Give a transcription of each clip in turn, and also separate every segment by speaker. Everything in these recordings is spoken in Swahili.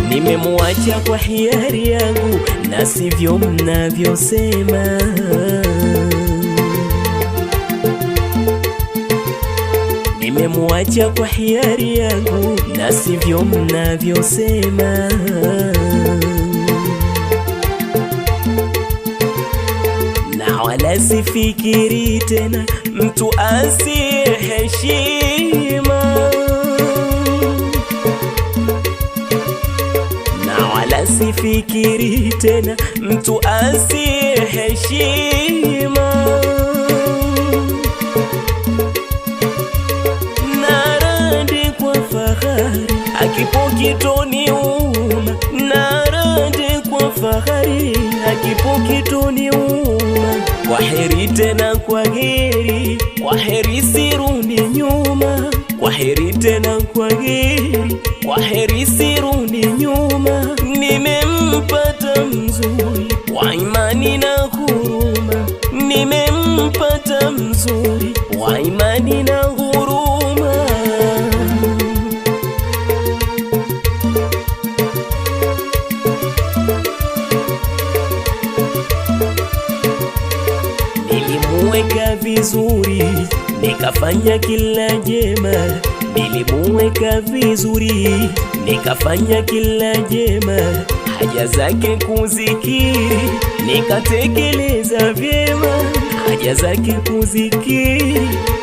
Speaker 1: Nimemuacha kwa hiari yangu na sivyo mnavyosema. Nimemuacha kwa hiari yangu na sivyo mnavyosema. Na wala sifikiri tena mtu asiyeheshima. Sifikiri tena mtu asiyeheshima. Naradi kwa fahari akipo kitoniuma. Naradi kwa fahari akipo kitoniuma. Kwa heri tena kwa heri, kwa heri sirudi nyuma. Kwa heri tena kwa heri, kwa heri sirudi nyuma. Nimempata mzuri wa imani na huruma. Nimempata mzuri wa imani na huruma. Nilimuweka vizuri, nikafanya kila jema. Nilimuweka vizuri, nikafanya kila jema. Haja zake kuzikiri, nikatekeleza vyema. Haja zake kuzikiri,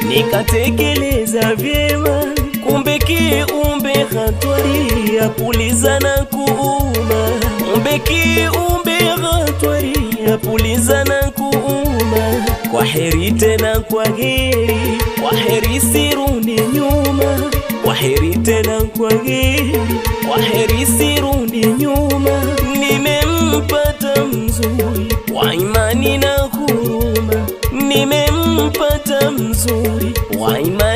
Speaker 1: nikatekeleza vyema. Kumbe kiumbe hatari, apuliza na kuuma. Kumbe kiumbe hatari, apuliza na kuuma. Kwa heri tena kwa heri, kwa heri sirudi nyuma. Kwa heri tena kwa heri, kwa heri sirudi nyuma. Nimempata mzuri wa imani na huruma. Nimempata mzuri wa imani